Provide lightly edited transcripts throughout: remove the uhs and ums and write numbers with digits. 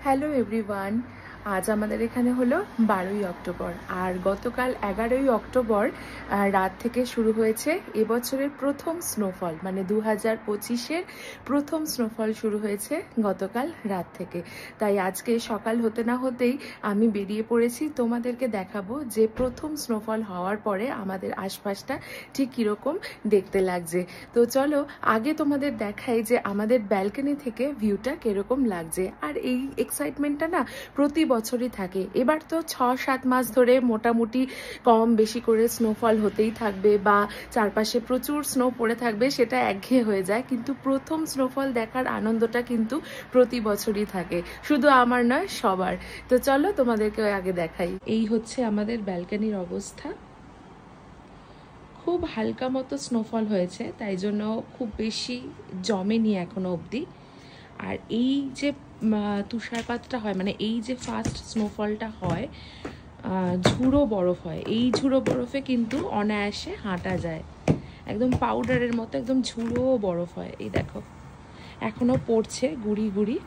Hello everyone, আজ আমাদের এখানে হলো 12ই অক্টোবর আর গতকাল 11ই অক্টোবর রাত থেকে শুরু হয়েছে এবছরের প্রথম স্নোফল, মানে 2025-এর প্রথম স্নোফল শুরু হয়েছে গতকাল রাত থেকে। তাই আজকে সকাল হতে না হতেই আমি বেরিয়ে পড়েছি তোমাদেরকে দেখাবো যে প্রথম স্নোফল হওয়ার পরে আমাদের আশপাশটা ঠিক কীরকম দেখতে লাগছে। তো চলো আগে তোমাদের দেখাই যে আমাদের ব্যালকনি থেকে ভিউটা কিরকম লাগছে। আর এই এক্সাইটমেন্টটা না প্রতি বছরই থাকে। এবার তো 6-7 মাস ধরে মোটামুটি কম বেশি করে স্নোফল হতেই থাকবে বা চারপাশে প্রচুর স্নো পড়ে থাকবে, সেটা একঘেয়ে হয়ে যায়। কিন্তু প্রথম স্নোফল দেখার আনন্দটা কিন্তু প্রতি বছরই থাকে, শুধু আমার নয় সবার। তো চলো তোমাদেরকে আগে দেখাই। এই হচ্ছে আমাদের ব্যালকনির অবস্থা। খুব হালকা মতো স্নোফল হয়েছে, তাই জন্য খুব বেশি জমেনি এখনো অবধি। আর এই যে তুষারপাতটা হয়, মানে এই যে ফার্স্ট স্নোফলটা হয়, ঝুড়ো বরফ হয়। এই ঝুড়ো বরফে কিন্তু অনায়াসে হাঁটা যায়, একদম পাউডারের মতো একদম ঝুড়ো বরফ হয়। এই দেখো এখনো পড়ছে গুড়ি গুড়ি।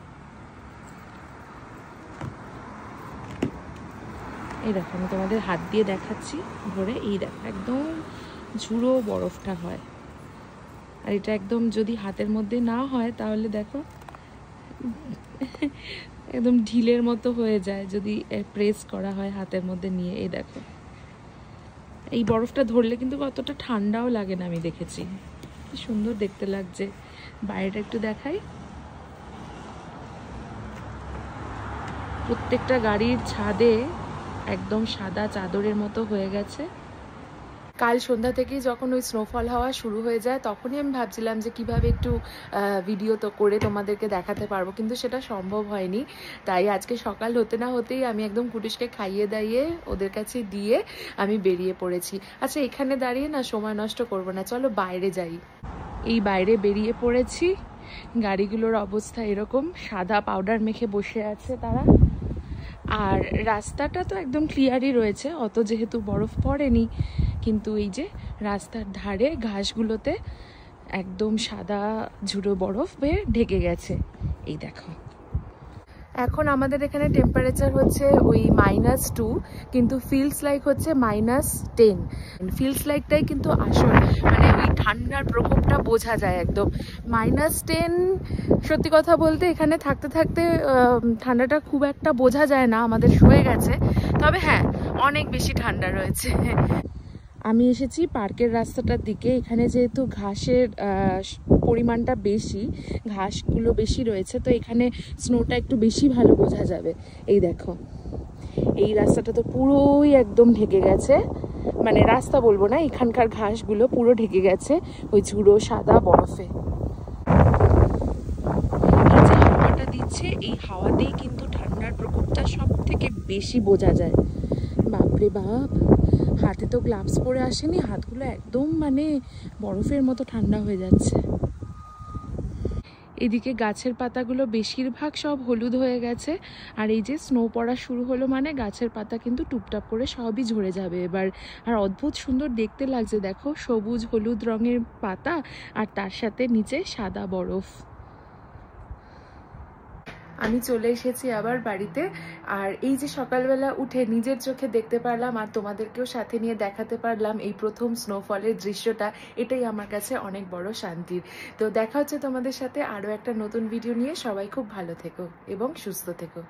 এই দেখো আমি তোমাদের হাত দিয়ে দেখাচ্ছি ধরে, এই দেখো একদম ঝুড়ো বরফটা হয়। আর এটা একদম যদি হাতের মধ্যে না হয় তাহলে দেখো একদম ঢিলের মতো হয়ে যায় যদি প্রেস করা হয় হাতের মধ্যে নিয়ে। এই দেখো এই বরফটা ধরলে কিন্তু কতটা ঠান্ডাও লাগে না, আমি দেখেছি। কি সুন্দর দেখতে লাগছে। বাইরেটা একটু দেখাই। প্রত্যেকটা গাড়ির ছাদে একদম সাদা চাদরের মতো হয়ে গেছে। কাল সন্ধ্যা থেকেই যখন ওই স্নোফল হওয়া শুরু হয়ে যায়, তখনই আমি ভাবছিলাম যে কিভাবে একটু ভিডিও তো করে তোমাদেরকে দেখাতে পারবো, কিন্তু সেটা সম্ভব হয়নি। তাই আজকে সকাল হতে না হতেই আমি একদম কুটুসকে খাইয়ে দাইয়ে ওদের কাছে দিয়ে আমি বেরিয়ে পড়েছি। আচ্ছা এখানে দাঁড়িয়ে না সময় নষ্ট করবো না, চলো বাইরে যাই। এই বাইরে বেরিয়ে পড়েছি। গাড়িগুলোর অবস্থা এরকম, সাদা পাউডার মেখে বসে আছে তারা। আর রাস্তাটা তো একদম ক্লিয়ারই রয়েছে, অত যেহেতু বরফ পড়েনি। কিন্তু এই যে রাস্তার ধারে ঘাসগুলোতে একদম সাদা ঝুড়ো বরফ বেয়ে ঢেকে গেছে। এই দেখো এখন আমাদের এখানে টেম্পারেচার হচ্ছে ওই -2, কিন্তু ফিলস লাইক হচ্ছে -10। ফিলস লাইকটাই কিন্তু আসল, মানে ওই ঠান্ডার প্রকোপটা বোঝা যায় একদম। -10 সত্যি কথা বলতে এখানে থাকতে থাকতে ঠান্ডাটা খুব একটা বোঝা যায় না, আমাদের সয়ে গেছে। তবে হ্যাঁ অনেক বেশি ঠান্ডা রয়েছে। আমি এসেছি পার্কের রাস্তাটার দিকে। এখানে যেহেতু ঘাসের পরিমাণটা বেশি, ঘাসগুলো বেশি রয়েছে, তো এখানে স্নোটা একটু বেশি ভালো বোঝা যাবে। এই দেখো এই রাস্তাটা তো পুরোই একদম ঢেকে গেছে, মানে রাস্তা বলবো না, এখানকার ঘাসগুলো পুরো ঢেকে গেছে ওই ঝুড়ো সাদা বরফে। এই যে হাওয়াটা দিচ্ছে, এই হাওয়াতেই কিন্তু ঠান্ডার প্রকোপটা সব থেকে বেশি বোঝা যায়। বাপরে বাপ, হাতে তো গ্লাভস পরে আসেনি, হাতগুলো একদম মানে বরফের মতো ঠান্ডা হয়ে যাচ্ছে। এদিকে গাছের পাতাগুলো বেশিরভাগ সব হলুদ হয়ে গেছে। আর এই যে স্নো পড়া শুরু হলো মানে গাছের পাতা কিন্তু টুপটাপ করে সবই ঝরে যাবে এবার। আর অদ্ভুত সুন্দর দেখতে লাগছে, দেখো সবুজ হলুদ রঙের পাতা আর তার সাথে নিচে সাদা বরফ। আমি চলে এসেছি আবার বাড়িতে। আর এই যে সকালবেলা উঠে নিজের চোখে দেখতে পারলাম আর তোমাদেরকেও সাথে নিয়ে দেখাতে পারলাম এই প্রথম স্নোফলের দৃশ্যটা, এটাই আমার কাছে অনেক বড় শান্তির। তো দেখা হচ্ছে তোমাদের সাথে আরও একটা নতুন ভিডিও নিয়ে। সবাই খুব ভালো থেকো এবং সুস্থ থেকো।